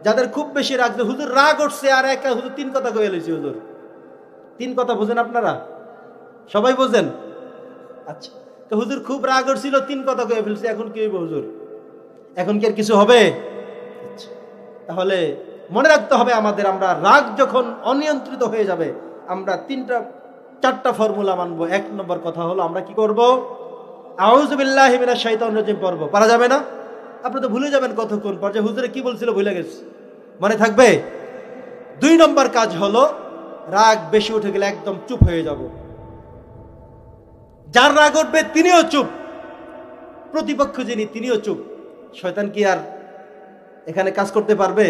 যাদের খুব বেশি রাগ, হুজুর রাগ উঠছে আর একা হুজুর 3 কথা কয়ে লইছি হুজুর। 3 কথা বুঝেন আপনারা? সবাই বোঝেন? আচ্ছা, তো হুজুর খুব রাগ উঠছিল, 3 কথা কয়ে ফেলছি, এখন কি হইব হুজুর? এখন কি আর কিছু হবে? আচ্ছা, তাহলে মনে রাখতে হবে আমাদের, আমরা রাগ যখন অনিয়ন্ত্রিত হয়ে যাবে, আমরা 4টা ফর্মুলা মানবো। 1 নম্বর কথা হলো আমরা কি করব? আউযু বিল্লাহি মিনাশ শাইতানির রাজিম পড়ব। পারা যাবে না? আপনি তো ভুলে যাবেন কতক্ষণ পর যে হুজুরে কি বলছিল ভুলে গেছে, মনে থাকবে? 2 নম্বর কাজ হলো রাগ বেশি উঠে গেলে একদম চুপ হয়ে যাব। যার রাগ উঠবে তিনিও চুপ, প্রতিপক্ষ যিনি তিনিও চুপ। শয়তান কি আর এখানে কাজ করতে পারবে?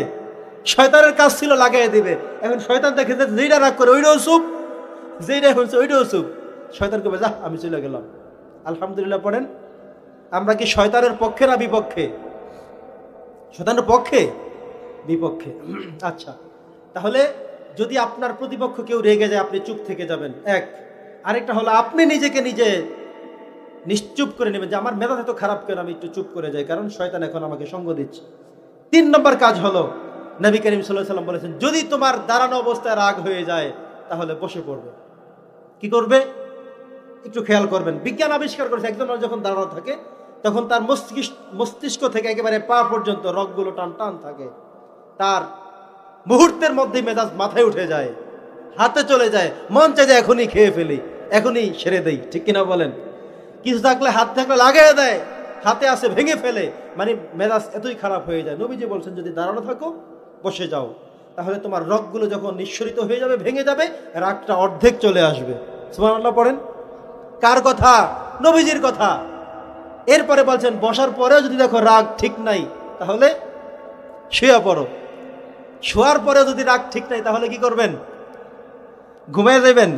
শয়তানের কাজ ছিল লাগাই দিবে। এখন শয়তান দেখে যে যেইটা রাগ করে ওইটাও চুপ, যেইটা হচ্ছে ওইটাও চুপ। শয়তান কবে যা আমি চলে গেলাম। আলহামদুলিল্লাহ পড়েন। আমরা কি শয়তানের পক্ষে না বিপক্ষে? শয়তানের পক্ষে, বিপক্ষে। আচ্ছা, তাহলে যদি আপনার প্রতিপক্ষ কেউ রেগে যায় আপনি চুপ থেকে যাবেন, এক। আরেকটা হলো আপনি নিজেকে নিজে নিশ্চুপ করে নেবেন যে আমার মেজাজ এত খারাপ কেন, আমি একটু চুপ করে যাই, কারণ শয়তান এখন আমাকে সঙ্গ দিচ্ছে। 3 নম্বর কাজ হলো নবী করিম সাল্লাল্লাহু আলাইহি ওয়াসাল্লাম বলেছেন, যদি তোমার দাঁড়ানো অবস্থায় রাগ হয়ে যায় তাহলে বসে পড়বে। কি করবে? একটু খেয়াল করবেন। বিজ্ঞান আবিষ্কার করেছে একজন মানুষ যখন দাঁড়ানো থাকে তখন তার মস্তিষ্ক থেকে একেবারে পা পর্যন্ত রগগুলো টান টান থাকে। তার মুহূর্তের মধ্যে মেজাজ মাথায় উঠে যায়, হাতে চলে যায়, মন চায় যে এখনই খেয়ে ফেলি, এখনই সেরে দেই। ঠিক কিনা বলেন? কিছু থাকলে হাত থাকলে লাগিয়ে দেয়, হাতে আসে ভেঙে ফেলে, মানে মেজাজ এতই খারাপ হয়ে যায়। নবীজি বলছেন যদি দাঁড়ানো থাকো বসে যাও, তাহলে তোমার রগগুলো যখন নিঃসরিত হয়ে যাবে, ভেঙে যাবে, রাগটা অর্ধেক চলে আসবে। সুবহানাল্লাহ পড়েন। কার কথা? নবীজির কথা। এরপরে বলছেন বসার পরেও যদি দেখো রাগ ঠিক নাই তাহলে শুয়ে পড়ো। শোয়ার পরেও যদি রাগ ঠিক নাই তাহলে কি করবেন? ঘুমিয়ে যাবেন।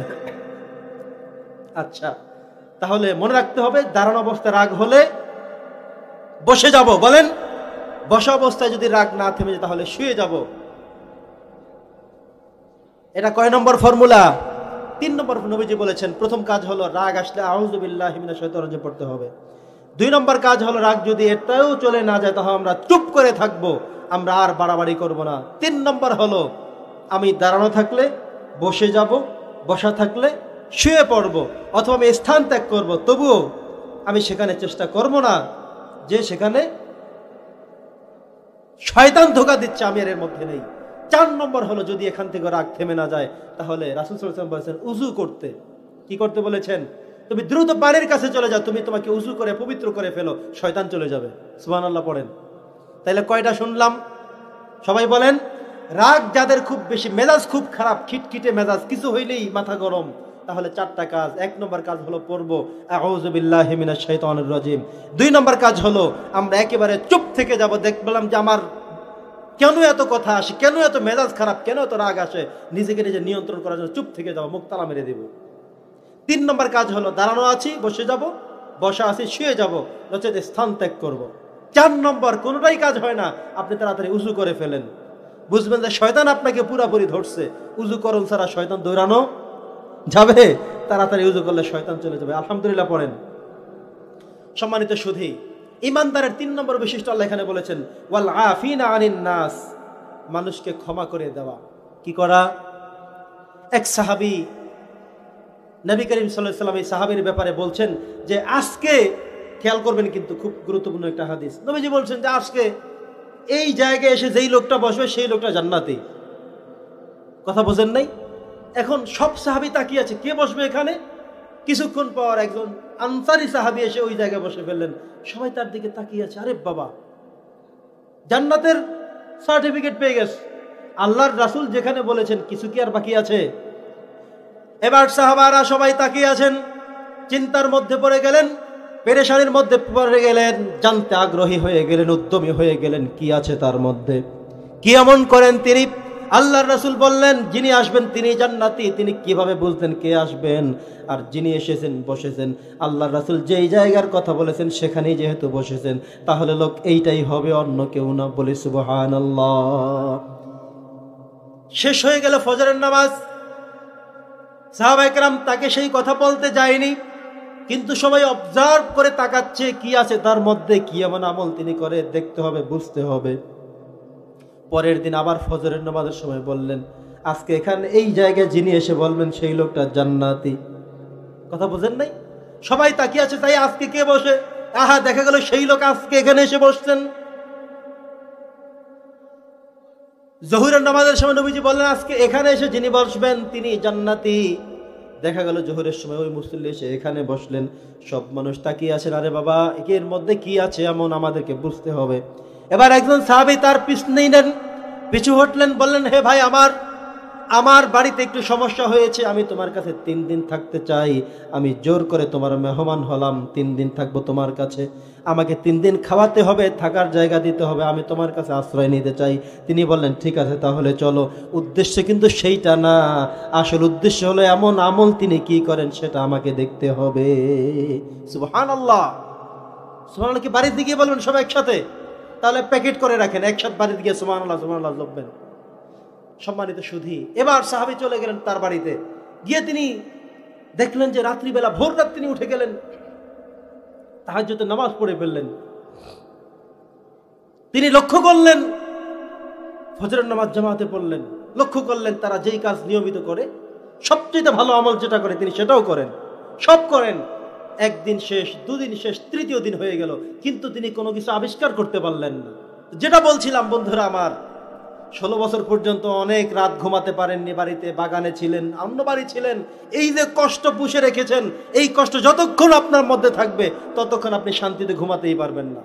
আচ্ছা, তাহলে মনে রাখতে হবে দাঁড়ানো অবস্থায় রাগ হলে বসে যাব। বলেন, বসা অবস্থায় যদি রাগ না থেমে যায় তাহলে শুয়ে যাব। এটা কয় নম্বর ফর্মুলা? 3 নম্বর। নবীজি বলেছেন প্রথম কাজ হলো রাগ আসলে আউযু বিল্লাহি মিনাশ শাইতানির রাজিম পড়তে হবে। 2 নম্বর কাজ হলো রাগ যদি এটাও চলে না যায় তাহলে আমরা চুপ করে থাকবো, আমরা আর বাড়াবাড়ি করব না। 3 নম্বর হলো আমি দাঁড়ানো থাকলে বসে যাব, বসা থাকলে শুয়ে পড়ব, অথবা আমি স্থান ত্যাগ করব, তবুও আমি সেখানে চেষ্টা করব না যে সেখানে শয়তান ধোঁকা দিচ্ছে, আমি এর মধ্যে নেই। 4 নম্বর হলো যদি এখান থেকে রাগ থেমে না যায় তাহলে রাসূল সাল্লাল্লাহু আলাইহি ওয়াসাল্লাম বলেছেন উযু করতে। কি করতে বলেছেন? তুমি দ্রুত পানির কাছে চলে যাও, তুমি তোমাকে উযু করে পবিত্র করে ফেলো, শয়তান চলে যাবে। সুবহানাল্লাহ পড়েন। তাইলে কয়টা শুনলাম? সবাই বলেন। রাগ যাদের খুব বেশি, মেজাজ খুব খারাপ, খিটখিটে মেজাজ, কিছু হইলেই মাথা গরম, তাহলে 4টা কাজ। 1 নম্বর কাজ হলো পড়বো আউযু বিল্লাহি মিনাশ শাইতানির রাজিম। 2 নম্বর কাজ হলো আমরা একেবারে চুপ থেকে যাব। দেখলাম যে আমার কেন এত কথা আসে, কেন এত মেজাজ খারাপ, কেন এত রাগ আসে, নিজেকে নিজে নিয়ন্ত্রণ করার জন্য চুপ থেকে যাবো, মুখ তালা মেরে দেব। 3 নম্বর কাজ হলো দাঁড়ানো আছি বসে যাব, বসা আছি শুয়ে যাব, নচেত স্থান ত্যাগ করব। 4 নম্বর কোনোটাই কাজ হয় না, আপনি তাড়াতাড়ি উযু করে ফেলেন। বুঝবেন যে শয়তান আপনাকে পুরাপুরি ধরছে। উযু করুন ছাড়া শয়তান দৌড়ানো যাবে? তাড়াতাড়ি উযু করলে শয়তান চলে যাবে। আলহামদুলিল্লাহ পড়েন। সম্মানিত সুধী, ইমানদারের 3 নম্বর বৈশিষ্ট্য আল্লাহ এখানে বলেছেন ওয়াল আফিনা আনিন নাস, মানুষকে ক্ষমা করে দেওয়া। কি করা? এক সাহাবী নবী করিম সাল্লাল্লাহু আলাইহি ওয়াসাল্লাম এই সাহাবীর ব্যাপারে বলছেন যে আজকে, খেয়াল করবেন কিন্তু খুব গুরুত্বপূর্ণ একটা হাদিস, নবীজি বলছেন যে আজকে এই জায়গায় এসে যেই লোকটা বসবে সেই লোকটা জান্নাতি। কথা বোঝেন নাই? এখন সব সাহাবী তাকিয়ে আছে কে বসবে এখানে। কিছুক্ষণ পর একজন আনসারী সাহাবী এসে ওই জায়গায় বসে ফেললেন। সবাই তার দিকে তাকিয়ে আছে, আরে বাবা, জান্নাতের সার্টিফিকেট পেয়ে গেছে। আল্লাহর রাসূল যেখানে বলেছেন, কিছু কি আর বাকি আছে? এবার সাহাবারা সবাই তাকিয়ে আছেন, চিন্তার মধ্যে পড়ে গেলেন, পেরেশানির মধ্যে পড়ে গেলেন, জানতে আগ্রহী হয়ে গেলেন, উদ্যমী হয়ে গেলেন কি আছে তার মধ্যে, কি এমন করেন তিনি। আল্লাহর রাসূল বললেন যিনি আসবেন তিনি জান্নাতি। তিনি কিভাবে বুঝতেন কে আসবেন? আর যিনি এসেছেন বসেছেন, আল্লাহর রাসূল যেই জায়গার কথা বলেছেন সেখানেই যেহেতু বসেছেন, তাহলে লোক এইটাই হবে, অন্য কেউ না। বলি সুবহানাল্লাহ। শেষ হয়ে গেল ফজরের নামাজ। সাহাবায়ে কেরাম তাকে সেই কথা বলতে যায়নি, কিন্তু সবাই অবজার্ভ করে তাকাচ্ছে কি আছে তার মধ্যে, কি এমন আমল তিনি করে, দেখতে হবে, বুঝতে হবে। পরের দিন আবার ফজরের নামাজের সময় বললেন, আজকে এখানে এই জায়গায় যিনি এসে বলবেন সেই লোকটা জান্নাতি। কথা বোঝেন নাই? সবাই তাকিয়ে আছে, তাই আজকে কে বসে? আহা, দেখা গেল সেই লোক আজকে এখানে এসে বসছেন। জোহরের নামাজের সময় নবীজি বললেন, আজকে এখানে এসে যিনি বসবেন তিনি জান্নাতি। দেখা গেল জোহরের সময় ওই মুসল্লি এসে এখানে বসলেন। সব মানুষ তাকিয়ে আছেন, আরে বাবা এর মধ্যে কি আছে এমন আমাদেরকে বুঝতে হবে। এবার একজন সাহাবী তার পিছু হটলেন, বললেন, হে ভাই, আমার বাড়িতে একটু সমস্যা হয়েছে, আমি তোমার কাছে 3 দিন থাকতে চাই। আমি জোর করে তোমার মেহমান হলাম, 3 দিন থাকবো তোমার কাছে। আমাকে 3 দিন খাওয়াতে হবে, থাকার জায়গা দিতে হবে, আমি তোমার কাছে আশ্রয় নিতে চাই। তিনি বললেন, ঠিক আছে তাহলে চলো। উদ্দেশ্য কিন্তু সেইটা না, আসল উদ্দেশ্য হলো এমন আমল তিনি কি করেন সেটা আমাকে দেখতে হবে। সুবহানাল্লাহ। সুবহানাল্লাহ কি বাড়িতে গিয়ে বলবেন সবাই একসাথে? তাহলে প্যাকেট করে রাখেন, একসাথে বাড়িতে গিয়ে সুবহানাল্লাহ সুবহানাল্লাহ জপবেন। সম্মানিত সুধী, এবার সাহাবী চলে গেলেন তার বাড়িতে। গিয়ে তিনি দেখলেন যে রাত্রিবেলা ভোর রাত তিনি উঠে গেলেন, তাহাজ্জুদের নামাজ পড়ে ফেললেন। তিনি লক্ষ্য করলেন ফজরের নামাজ জামাতে পড়লেন। লক্ষ্য করলেন তারা যেই কাজ নিয়মিত করে, সবচেয়ে ভালো আমল যেটা করে তিনি সেটাও করেন, সব করেন। একদিন শেষ, 2 দিন শেষ, 3য় দিন হয়ে গেল, কিন্তু তিনি কোনো কিছু আবিষ্কার করতে পারলেন না। যেটা বলছিলাম বন্ধুরা আমার, 16 বছর পর্যন্ত অনেক রাত ঘুমাতে পারেননি, বাড়িতে বাগানে ছিলেন, অন্য বাড়ি ছিলেন। এই যে কষ্ট পুষে রেখেছেন, এই কষ্ট যতক্ষণ আপনার মধ্যে থাকবে ততক্ষণ আপনি শান্তিতে ঘুমাতেই পারবেন না।